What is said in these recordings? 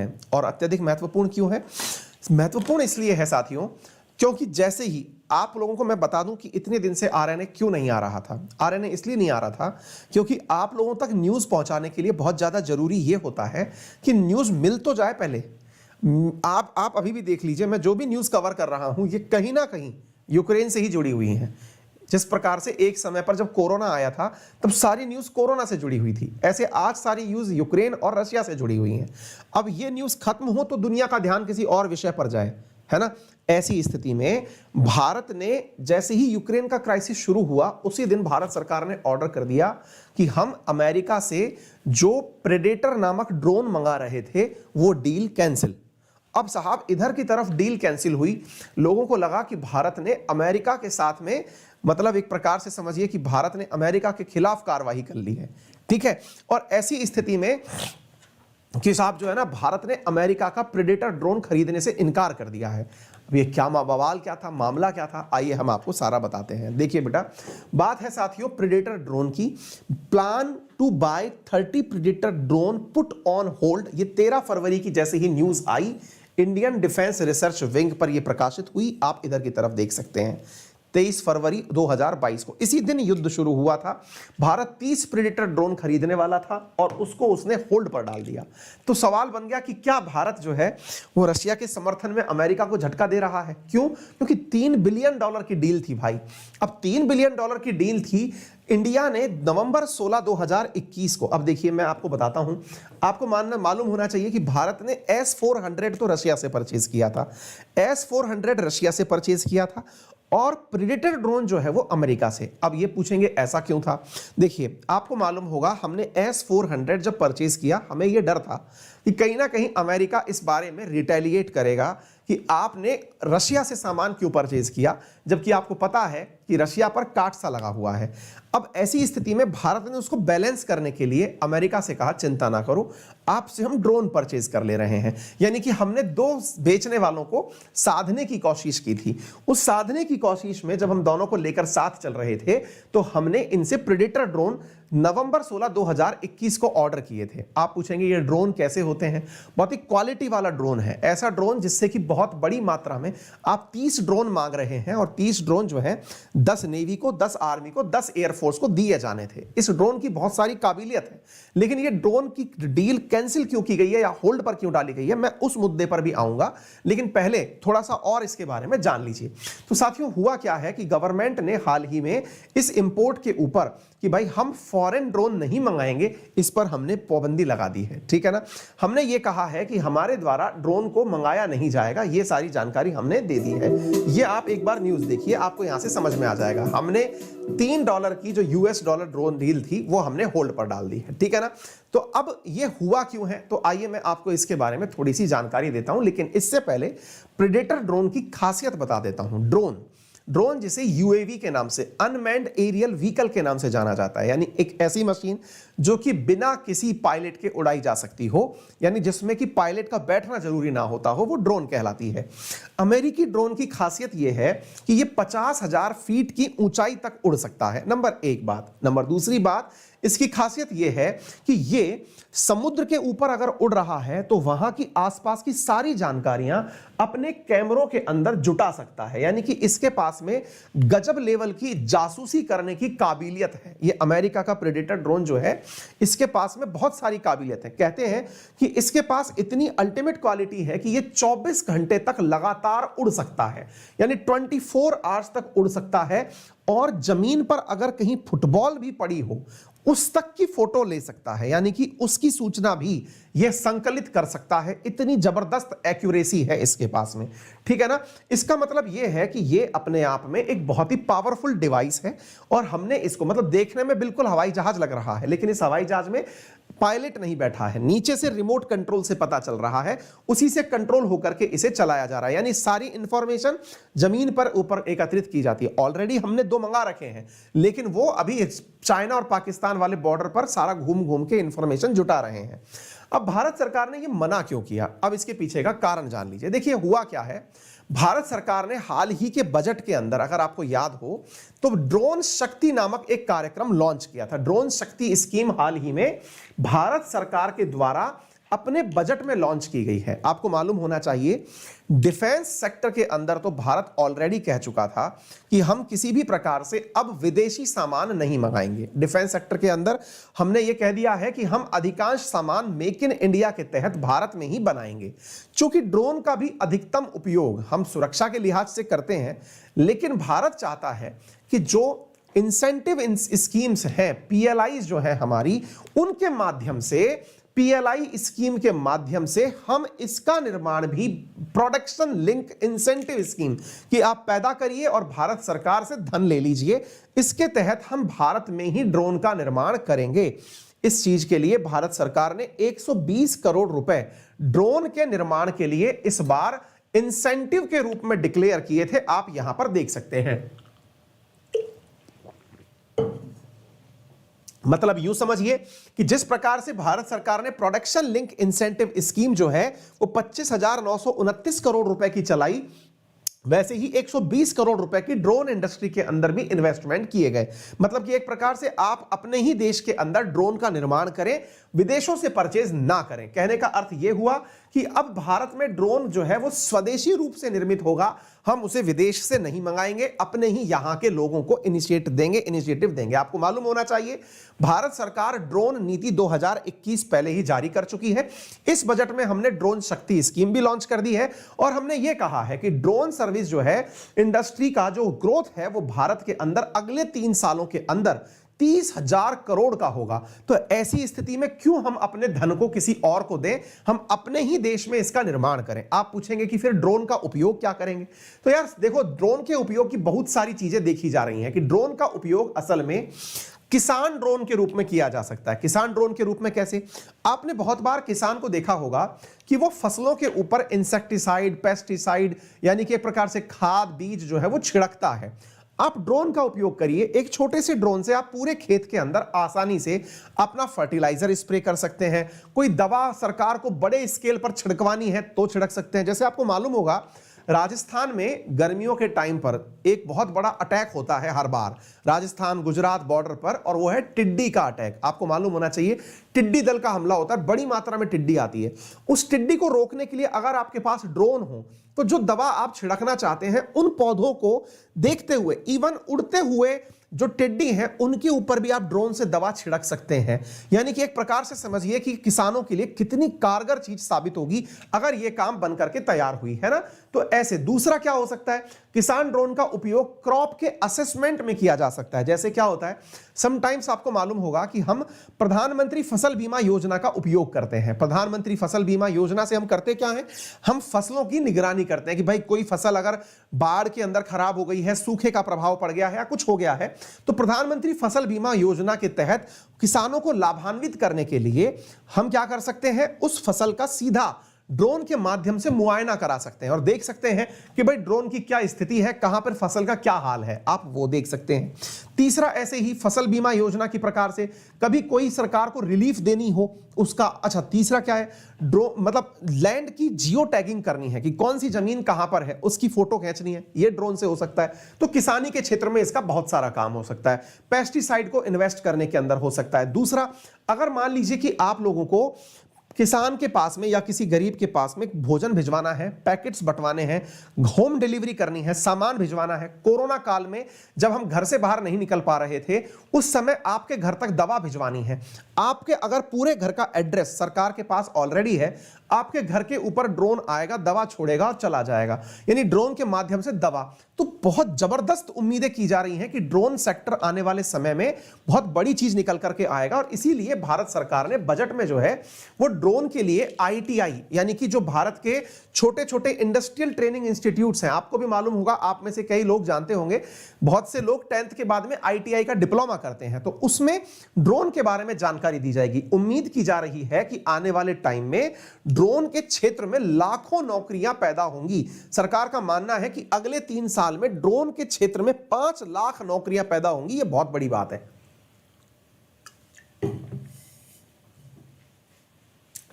है। और अत्यधिक महत्वपूर्ण क्यों है? महत्वपूर्ण इसलिए है साथियों क्योंकि जैसे ही आप लोगों को मैं बता दूं कि इतने दिन से आरएनए क्यों नहीं आ रहा था। आरएनए इसलिए नहीं आ रहा था क्योंकि आप लोगों तक न्यूज़ पहुंचाने के लिए बहुत ज़्यादा जरूरी ये होता है कि न्यूज़ मिल तो जाए पहले। आप अभी भी देख लीजिए, मैं जो भी न्यूज़ कवर कर रहा हूं ये कहीं ना कहीं यूक्रेन से ही जुड़ी हुई हैं। जिस प्रकार से एक समय पर जब कोरोना आया था तब सारी न्यूज़ कोरोना से जुड़ी हुई थी, ऐसे आज सारी न्यूज़ यूक्रेन और रशिया से जुड़ी हुई हैं। अब ये न्यूज़ खत्म हो तो दुनिया का ध्यान किसी और विषय पर जाए, है ना। ऐसी स्थिति में भारत ने जैसे ही यूक्रेन का क्राइसिस शुरू हुआ उसी दिन भारत सरकार ने ऑर्डर कर दिया कि हम अमेरिका से जो प्रेडेटर नामक ड्रोन मंगा रहे थे वो डील कैंसिल। अब साहब इधर की तरफ डील कैंसिल हुई, लोगों को लगा कि भारत ने अमेरिका के साथ में, मतलब एक प्रकार से समझिए कि भारत ने अमेरिका के खिलाफ कार्रवाई कर ली है, ठीक है। और ऐसी स्थिति में कि साहब जो है ना, भारत ने अमेरिका का प्रेडेटर ड्रोन खरीदने से इनकार कर दिया है। अब ये क्या बवाल क्या था, मामला क्या था, आइए हम आपको सारा बताते हैं। देखिए बेटा, बात है साथियों प्रेडेटर ड्रोन की। Plan to buy 30 predator drone put on hold. ये 13 फरवरी की जैसे ही न्यूज आई इंडियन डिफेंस रिसर्च विंग पर यह प्रकाशित हुई। आप इधर की तरफ देख सकते हैं 23 फरवरी 2022 को। इसी दिन युद्ध शुरू हुआ था। भारत 30 प्रेडेटर ड्रोन खरीदने वाला था और उसको उसने होल्ड पर डाल दिया। तो सवाल बन गया कि क्या भारत जो है वो रशिया के समर्थन में अमेरिका को झटका दे रहा है? क्यों? क्योंकि $3 बिलियन की डील थी भाई। अब $3 बिलियन की डील थी। इंडिया ने नवंबर 16 2021 को, अब देखिए मैं आपको बताता हूं, आपको मालूम होना चाहिए कि भारत ने S-400 तो रशिया से परचेज किया था, S-400 रशिया से परचेज किया था और प्रेडेटर ड्रोन जो है वो अमेरिका से। अब ये पूछेंगे ऐसा क्यों था? देखिए आपको मालूम होगा हमने S-400 जब परचेज किया हमें ये डर था कि कहीं ना कहीं अमेरिका इस बारे में रिटेलिएट करेगा कि आपने रशिया से सामान क्यों परचेज किया, जबकि आपको पता है कि रशिया पर काट सा लगा हुआ है। अब ऐसी स्थिति में भारत ने उसको बैलेंस करने के लिए अमेरिका से कहा चिंता ना करो, आपसे हम ड्रोन परचेज कर ले रहे हैं। यानी कि हमने दो बेचने वालों को साधने की कोशिश की थी। उस साधने की कोशिश में जब हम दोनों को लेकर साथ चल रहे थे तो हमने इनसे प्रेडेटर ड्रोन नवंबर 16 2021 को ऑर्डर किए थे। आप पूछेंगे ये ड्रोन कैसे होते हैं? बहुत ही क्वालिटी वाला ड्रोन है, ऐसा ड्रोन जिससे कि बहुत बड़ी मात्रा में आप 30 ड्रोन मांग रहे हैं और 30 ड्रोन जो है 10 नेवी को, 10 आर्मी को, 10 एयरफोर्स को दिए जाने थे। इस ड्रोन की बहुत सारी काबिलियत है, लेकिन ये ड्रोन की डील कैंसिल क्यों की गई है या होल्ड पर क्यों डाली गई है, मैं उस मुद्दे पर भी आऊंगा, लेकिन पहले थोड़ा सा और इसके बारे में जान लीजिए। तो साथियों हुआ क्या है कि गवर्नमेंट ने हाल ही में इस इंपोर्ट के ऊपर कि भाई हम फॉरेन ड्रोन नहीं मंगाएंगे, इस पर हमने पाबंदी लगा दी है, ठीक है ना। हमने ये कहा है कि हमारे द्वारा ड्रोन को मंगाया नहीं जाएगा, ये सारी जानकारी हमने दे दी है। ये आप एक बार न्यूज़ देखिए, आपको यहां से समझ में आ जाएगा। हमने $3 की जो US डॉलर ड्रोन डील थी वो हमने होल्ड पर डाल दी है, ठीक है ना। तो अब ये हुआ क्यों है, तो आइए मैं आपको इसके बारे में थोड़ी सी जानकारी देता हूं, लेकिन इससे पहले प्रेडेटर ड्रोन की खासियत बता देता हूं। ड्रोन जिसे यूएवी के नाम से, अनमैन्ड एरियल व्हीकल के नाम से जाना जाता है, यानी एक ऐसी मशीन जो कि बिना किसी पायलट के उड़ाई जा सकती हो, यानी जिसमें कि पायलट का बैठना जरूरी ना होता हो, वो ड्रोन कहलाती है। अमेरिकी ड्रोन की खासियत यह है कि यह 50,000 फीट की ऊंचाई तक उड़ सकता है, नंबर एक बात। नंबर दूसरी बात, इसकी खासियत यह है कि यह समुद्र के ऊपर अगर उड़ रहा है तो वहां की आसपास की सारी जानकारियां अपने कैमरों के अंदर जुटा सकता है, यानी कि इसके पास में गजब लेवल की जासूसी करने की काबिलियत है। यह अमेरिका का प्रेडेटर ड्रोन जो है इसके पास में बहुत सारी काबिलियत है। कहते हैं कि इसके पास इतनी अल्टीमेट क्वालिटी है कि यह 24 घंटे तक लगातार उड़ सकता है, यानी 24 आवर्स तक उड़ सकता है और जमीन पर अगर कहीं फुटबॉल भी पड़ी हो उस तक की फोटो ले सकता है, यानी कि उसकी सूचना भी यह संकलित कर सकता है। इतनी जबरदस्त एक्यूरेसी है इसके पास में, ठीक है ना। इसका मतलब यह है कि यह अपने आप में एक बहुत ही पावरफुल डिवाइस है और हमने इसको, मतलब देखने में बिल्कुल हवाई जहाज लग रहा है, लेकिन इस हवाई जहाज में पायलट नहीं बैठा है, नीचे से रिमोट कंट्रोल से पता चल रहा है, उसी से कंट्रोल होकर के इसे चलाया जा रहा है, यानी सारी इंफॉर्मेशन जमीन पर ऊपर एकत्रित की जाती है। ऑलरेडी हमने 2 मंगा रखे हैं, लेकिन वो अभी चाइना और पाकिस्तान वाले बॉर्डर पर सारा घूम घूम के इंफॉर्मेशन जुटा रहे हैं। अब भारत सरकार ने ये मना क्यों किया, अब इसके पीछे का कारण जान लीजिए। देखिए हुआ क्या है, भारत सरकार ने हाल ही के बजट के अंदर, अगर आपको याद हो तो ड्रोन शक्ति नामक एक कार्यक्रम लॉन्च किया था। ड्रोन शक्ति स्कीम हाल ही में भारत सरकार के द्वारा अपने बजट में लॉन्च की गई है। आपको मालूम होना चाहिए डिफेंस सेक्टर के अंदर तो भारत ऑलरेडी कह चुका था कि हम किसी भी प्रकार से अब विदेशी सामान नहीं मंगाएंगे। डिफेंस सेक्टर के अंदर हमने यह कह दिया है कि हम अधिकांश सामान मेक इन इंडिया के तहत भारत में ही बनाएंगे। चूंकि ड्रोन का भी अधिकतम उपयोग हम सुरक्षा के लिहाज से करते हैं, लेकिन भारत चाहता है कि जो इंसेंटिव स्कीम्स हैं, पीएलआई जो है हमारी, उनके माध्यम से, पीएलआई स्कीम के माध्यम से हम इसका निर्माण भी, प्रोडक्शन लिंक इंसेंटिव स्कीम कि आप पैदा करिए और भारत सरकार से धन ले लीजिए, इसके तहत हम भारत में ही ड्रोन का निर्माण करेंगे। इस चीज के लिए भारत सरकार ने 120 करोड़ रुपए ड्रोन के निर्माण के लिए इस बार इंसेंटिव के रूप में डिक्लेयर किए थे। आप यहां पर देख सकते हैं। मतलब यूं समझिए कि जिस प्रकार से भारत सरकार ने प्रोडक्शन लिंक इंसेंटिव स्कीम जो है वो 25,929 करोड़ रुपए की चलाई, वैसे ही 120 करोड़ रुपए की ड्रोन इंडस्ट्री के अंदर भी इन्वेस्टमेंट किए गए। मतलब कि एक प्रकार से आप अपने ही देश के अंदर ड्रोन का निर्माण करें, विदेशों से परचेज ना करें। कहने का अर्थ यह हुआ कि अब भारत में ड्रोन जो है वो स्वदेशी रूप से निर्मित होगा, हम उसे विदेश से नहीं मंगाएंगे, अपने ही यहां के लोगों को इनिशिएटिव देंगे। आपको मालूम होना चाहिए भारत सरकार ड्रोन नीति 2021 पहले ही जारी कर चुकी है। इस बजट में हमने ड्रोन शक्ति स्कीम भी लॉन्च कर दी है और हमने ये कहा है कि ड्रोन सर्विस जो है, इंडस्ट्री का जो ग्रोथ है वो भारत के अंदर अगले 3 सालों के अंदर 30,000 करोड़ का होगा। तो ऐसी स्थिति में क्यों हम अपने धन को किसी और को दें, हम अपने ही देश में इसका निर्माण करें। आप पूछेंगे कि फिर ड्रोन का उपयोग क्या करेंगे? तो यार देखो, ड्रोन के उपयोग की बहुत सारी चीजें देखी जा रही हैं कि ड्रोन का उपयोग असल में किसान ड्रोन के रूप में किया जा सकता है। किसान ड्रोन के रूप में कैसे? आपने बहुत बार किसान को देखा होगा कि वो फसलों के ऊपर इंसेक्टिसाइड, पेस्टिसाइड यानी कि एक प्रकार से खाद, बीज जो है वो छिड़कता है। आप ड्रोन का उपयोग करिए, एक छोटे से ड्रोन से आप पूरे खेत के अंदर आसानी से अपना फर्टिलाइजर स्प्रे कर सकते हैं। कोई दवा सरकार को बड़े स्केल पर छिड़कवानी है तो छिड़क सकते हैं। जैसे आपको मालूम होगा राजस्थान में गर्मियों के टाइम पर एक बहुत बड़ा अटैक होता है हर बार, राजस्थान गुजरात बॉर्डर पर, और वो है टिड्डी का अटैक। आपको मालूम होना चाहिए टिड्डी दल का हमला होता है, बड़ी मात्रा में टिड्डी आती है। उस टिड्डी को रोकने के लिए अगर आपके पास ड्रोन हो तो जो दवा आप छिड़कना चाहते हैं उन पौधों को देखते हुए, इवन उड़ते हुए जो टिड्डी हैं उनके ऊपर भी आप ड्रोन से दवा छिड़क सकते हैं। यानी कि एक प्रकार से समझिए कि किसानों के लिए कितनी कारगर चीज साबित होगी अगर यह काम बन करके तैयार हुई है ना। तो ऐसे दूसरा क्या हो सकता है, किसान ड्रोन का उपयोग क्रॉप के असेसमेंट में किया जा सकता है। जैसे क्या होता है, समटाइम्स आपको मालूम होगा कि हम प्रधानमंत्री फसल बीमा योजना का उपयोग करते हैं। प्रधानमंत्री फसल बीमा योजना से हम करते क्या है, हम फसलों की निगरानी करते हैं कि भाई कोई फसल अगर बाढ़ के अंदर खराब हो गई है, सूखे का प्रभाव पड़ गया है या कुछ हो गया है, तो प्रधानमंत्री फसल बीमा योजना के तहत किसानों को लाभान्वित करने के लिए हम क्या कर सकते हैं, उस फसल का सीधा ड्रोन के माध्यम से मुआयना करा सकते हैं और देख सकते हैं कि भाई ड्रोन की क्या स्थिति है, कहां पर फसल का क्या हाल है, आप वो देख सकते हैं। तीसरा, ऐसे ही फसल बीमा योजना की प्रकार से कभी कोई सरकार को रिलीफ देनी हो उसका, अच्छा तीसरा क्या है, ड्रोन मतलब लैंड की जियो टैगिंग करनी है कि कौन सी जमीन कहां पर है उसकी फोटो खींचनी है, ये ड्रोन से हो सकता है। तो किसानी के क्षेत्र में इसका बहुत सारा काम हो सकता है। पेस्टिसाइड को इन्वेस्ट करने के अंदर हो सकता है। दूसरा, अगर मान लीजिए कि आप लोगों को किसान के पास में या किसी गरीब के पास में भोजन भिजवाना है, पैकेट्स बंटवाने हैं, होम डिलीवरी करनी है, सामान भिजवाना है। कोरोना काल में जब हम घर से बाहर नहीं निकल पा रहे थे उस समय आपके घर तक दवा भिजवानी है, आपके अगर पूरे घर का एड्रेस सरकार के पास ऑलरेडी है, आपके घर के ऊपर ड्रोन आएगा, दवा छोड़ेगा और चला जाएगा, यानी ड्रोन के माध्यम से दवा। तो बहुत जबरदस्त उम्मीदें की जा रही हैं कि ड्रोन सेक्टर आने वाले समय में बहुत बड़ी चीज निकल करके आएगा और इसीलिए भारत सरकार ने बजट में जो है वो ड्रोन के लिए आईटीआई यानी कि जो भारत के छोटे छोटे इंडस्ट्रियल ट्रेनिंग इंस्टीट्यूट्स हैं, आपको भी मालूम होगा, आप में से कई लोग जानते होंगे, बहुत से लोग 10th के बाद में आईटीआई का डिप्लोमा करते हैं, तो उसमें ड्रोन के बारे में जानकारी दी जाएगी। उम्मीद की जा रही है कि आने वाले टाइम में ड्रोन के क्षेत्र में लाखों नौकरियां पैदा होंगी। सरकार का मानना है कि अगले 3 साल में ड्रोन के क्षेत्र में 5 लाख नौकरियां पैदा होंगी। यह बहुत बड़ी बात है।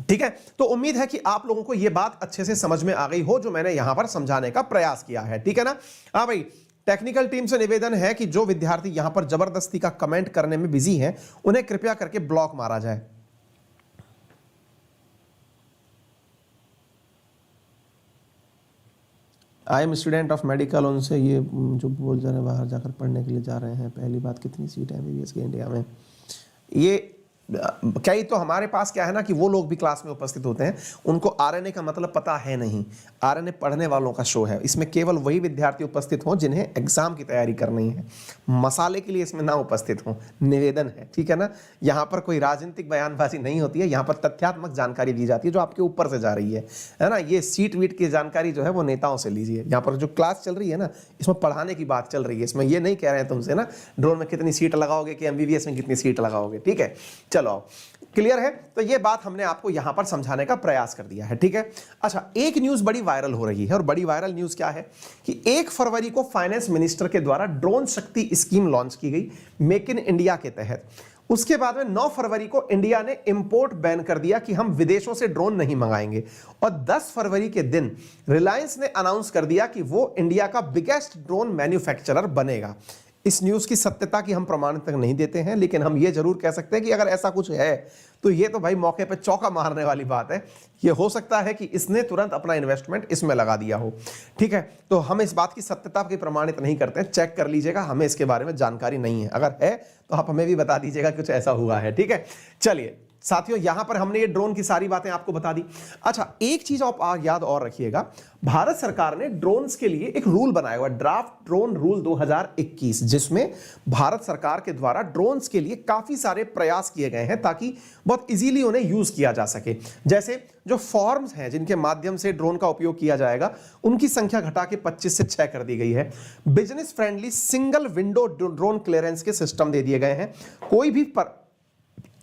ठीक है, तो उम्मीद है कि आप लोगों को यह बात अच्छे से समझ में आ गई हो जो मैंने यहां पर समझाने का प्रयास किया है। ठीक है ना? हाँ भाई, टेक्निकल टीम से निवेदन है कि जो विद्यार्थी यहां पर जबरदस्ती का कमेंट करने में बिजी हैं उन्हें कृपया करके ब्लॉक मारा जाए। I am student of medical, उनसे ये जो बोल जा रहे हैं बाहर जाकर पढ़ने के लिए जा रहे हैं, पहली बात कितनी सीट है एमबीबीएस की इंडिया में। ये कई तो हमारे पास क्या है ना कि वो लोग भी क्लास में उपस्थित होते हैं, उनको आरएनए का मतलब पता है नहीं। आरएनए पढ़ने वालों का शो है, इसमें केवल वही विद्यार्थी उपस्थित हों जिन्हें एग्जाम की तैयारी करनी है। मसाले के लिए इसमें ना उपस्थित हों, निवेदन है, ठीक है ना। यहाँ पर कोई राजनीतिक बयानबाजी नहीं होती है, यहाँ पर तथ्यात्मक जानकारी दी जाती है जो आपके ऊपर से जा रही है ना। ये सीट वीट की जानकारी जो है वो नेताओं से लीजिए। यहाँ पर जो क्लास चल रही है ना, इसमें पढ़ाने की बात चल रही है, इसमें ये नहीं कह रहे हैं तुमसे ना ड्रोन में कितनी सीट लगाओगे कि एमबीबीएस में कितनी सीट लगाओगे, ठीक है। चलो क्लियर है, तो ये बात हमने आपको यहां पर समझाने का प्रयास कर दिया है, ठीक है। अच्छा, एक न्यूज बड़ी वायरल हो रही है, और बड़ी वायरल न्यूज क्या है कि 1 फरवरी को फाइनेंस मिनिस्टर के द्वारा ड्रोन शक्ति स्कीम लॉन्च की गई मेक इन इंडिया के तहत। उसके बाद में 9 फरवरी को इंडिया ने इंपोर्ट बैन कर दिया कि हम विदेशों से ड्रोन नहीं मंगाएंगे, और 10 फरवरी के दिन रिलायंस ने अनाउंस कर दिया कि वो इंडिया का बिगेस्ट ड्रोन मैन्युफैक्चरर बनेगा। इस न्यूज की सत्यता की हम प्रमाण तक नहीं देते हैं, लेकिन हम ये जरूर कह सकते हैं कि अगर ऐसा कुछ है तो ये तो भाई मौके पे चौका मारने वाली बात है। ये हो सकता है कि इसने तुरंत अपना इन्वेस्टमेंट इसमें लगा दिया हो, ठीक है। तो हम इस बात की सत्यता की प्रमाणित नहीं करते हैं, चेक कर लीजिएगा, हमें इसके बारे में जानकारी नहीं है। अगर है तो आप हमें भी बता दीजिएगा कुछ ऐसा हुआ है, ठीक है। चलिए साथियों, यहां पर हमने ये ड्रोन की सारी बातें आपको बता दी। अच्छा, एक चीज आप याद और रखिएगा, भारत सरकार ने ड्रोन्स के लिए एक रूल बनाया हुआ, ड्राफ्ट ड्रोन रूल 2021, जिसमें भारत सरकार के द्वारा ड्रोन्स के लिए काफी सारे प्रयास किए गए हैं ताकि बहुत इजीली उन्हें यूज किया जा सके। जैसे जो फॉर्म्स हैं जिनके माध्यम से ड्रोन का उपयोग किया जाएगा, उनकी संख्या घटा के 25 से 6 कर दी गई है। Business friendly single window drone clearance के सिस्टम दे दिए गए हैं। कोई भी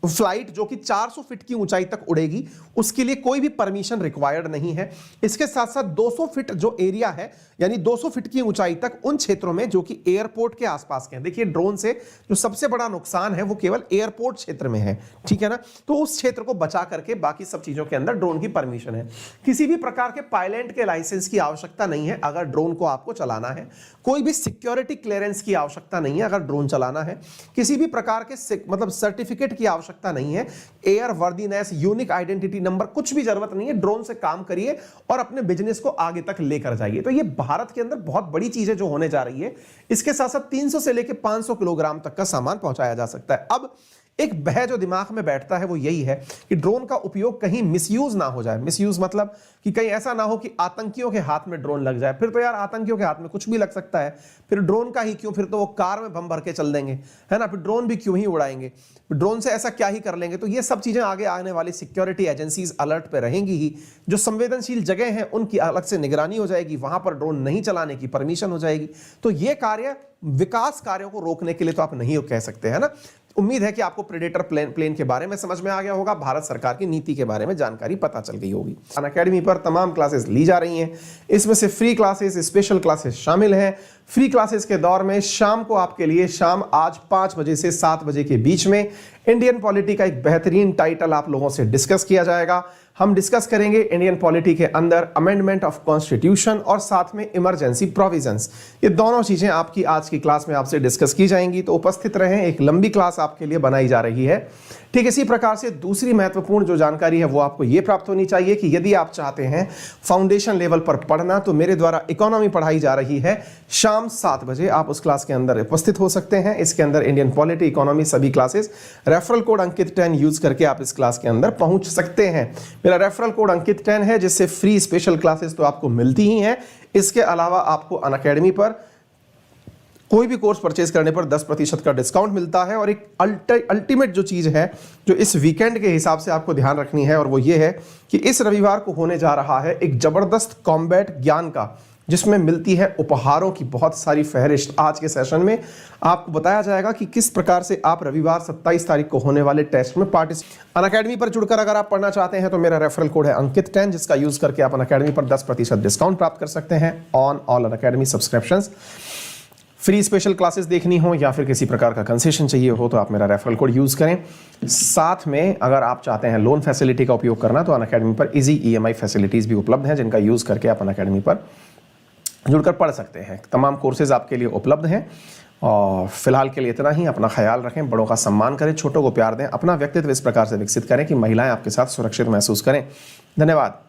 फ्लाइट जो कि 400 फीट की ऊंचाई तक उड़ेगी उसके लिए कोई भी परमिशन रिक्वायर्ड नहीं है। इसके साथ साथ 200 फीट जो एरिया है, यानी 200 फीट की ऊंचाई तक उन क्षेत्रों में जो कि एयरपोर्ट के आसपास के हैं। देखिए, ड्रोन से जो सबसे बड़ा नुकसान है वो केवल एयरपोर्ट क्षेत्र में है, ठीक है ना। तो उस क्षेत्र को बचा करके बाकी सब चीजों के अंदर ड्रोन की परमिशन है। किसी भी प्रकार के पायलट के लाइसेंस की आवश्यकता नहीं है अगर ड्रोन को आपको चलाना है। कोई भी सिक्योरिटी क्लियरेंस की आवश्यकता नहीं है अगर ड्रोन चलाना है। किसी भी प्रकार के मतलब सर्टिफिकेट की आवश्यकता नहीं है, air worthiness, unique identity number, कुछ भी जरूरत नहीं है। ड्रोन से काम करिए और अपने बिजनेस को आगे तक लेकर जाइए। तो ये भारत के अंदर बहुत बड़ी चीज है जो होने जा रही है। इसके साथ साथ 300 से लेकर 500 किलोग्राम तक का सामान पहुंचाया जा सकता है। अब एक भय जो दिमाग में बैठता है वो यही है कि ड्रोन का उपयोग कहीं मिसयूज ना हो जाए। मिसयूज मतलब कि कहीं ऐसा ना हो कि आतंकियों के हाथ में ड्रोन लग जाए। फिर तो यार आतंकियों के हाथ में कुछ भी लग सकता है, फिर ड्रोन का ही क्यों, फिर तो वो कार में बम भर के चल देंगे, है ना। फिर ड्रोन भी क्यों ही उड़ाएंगे, ड्रोन से ऐसा क्या ही कर लेंगे। तो ये सब चीजें आगे आने वाली सिक्योरिटी एजेंसीज अलर्ट पे रहेंगी ही। जो संवेदनशील जगह हैं उनकी अलग से निगरानी हो जाएगी, वहां पर ड्रोन नहीं चलाने की परमिशन हो जाएगी। तो ये कार्य विकास कार्यों को रोकने के लिए तो आप नहीं कह सकते, है ना। उम्मीद है कि आपको प्रेडेटर प्लेन के बारे में समझ में आ गया होगा, भारत सरकार की नीति के बारे में जानकारी पता चल गई होगी। अनअकैडमी पर तमाम क्लासेस ली जा रही हैं, इसमें से फ्री क्लासेस, स्पेशल क्लासेस शामिल हैं। फ्री क्लासेस के दौर में शाम को आपके लिए शाम आज 5 बजे से 7 बजे के बीच में इंडियन पॉलिटी का एक बेहतरीन टाइटल आप लोगों से डिस्कस किया जाएगा। हम डिस्कस करेंगे इंडियन पॉलिटी के अंदर अमेंडमेंट ऑफ कॉन्स्टिट्यूशन और साथ में इमरजेंसी प्रोविजंस। ये दोनों चीजें आपकी आज की क्लास में आपसे डिस्कस की जाएंगी, तो उपस्थित रहें। एक लंबी क्लास आपके लिए बनाई जा रही है। ठीक इसी प्रकार से दूसरी महत्वपूर्ण जो जानकारी है वो आपको ये प्राप्त होनी चाहिए कि यदि आप चाहते हैं फाउंडेशन लेवल पर पढ़ना, तो मेरे द्वारा इकोनॉमी पढ़ाई जा रही है शाम 7 बजे। आप उस क्लास के अंदर उपस्थित हो सकते हैं। इसके अंदर इंडियन पॉलिटी, इकोनॉमी सभी क्लासेस, रेफरल कोड अंकित 10 यूज करके आप इस क्लास के अंदर पहुंच सकते हैं। मेरा रेफरल कोड अंकित 10 है, जिससे फ्री स्पेशल क्लासेस तो आपको मिलती ही हैं। इसके अलावा आपको अनअकैडमी पर कोई भी कोर्स परचेज करने पर 10% का डिस्काउंट मिलता है। और एक अल्टीमेट जो चीज है जो इस वीकेंड के हिसाब से आपको ध्यान रखनी है, और वो ये है कि इस रविवार को होने जा रहा है एक जबरदस्त कॉम्बैट ज्ञान का, जिसमें मिलती है उपहारों की बहुत सारी फहरिस्त। आज के सेशन में आपको बताया जाएगा कि किस प्रकार से आप रविवार 27 तारीख को होने वाले टेस्ट में पार्टिसिपेट। अनअकैडमी पर जुड़कर अगर आप पढ़ना चाहते हैं तो मेरा रेफरल कोड है अंकित 10, जिसका यूज करके आप अनअकैडमी पर 10% डिस्काउंट प्राप्त कर सकते हैं on all Unacademy subscriptions. Free special classes देखनी हो या फिर किसी प्रकार का कंसेशन चाहिए हो तो आप मेरा रेफरल कोड यूज करें। साथ में अगर आप चाहते हैं लोन फैसिलिटी का उपयोग करना, तो अनअकैडमी पर इजी EMI फैसिलिटीज भी उपलब्ध हैं, जिनका यूज करके आप अनअकैडमी पर जुड़कर पढ़ सकते हैं। तमाम कोर्सेज आपके लिए उपलब्ध हैं। और फिलहाल के लिए इतना ही। अपना ख्याल रखें, बड़ों का सम्मान करें, छोटों को प्यार दें, अपना व्यक्तित्व इस प्रकार से विकसित करें कि महिलाएं आपके साथ सुरक्षित महसूस करें। धन्यवाद।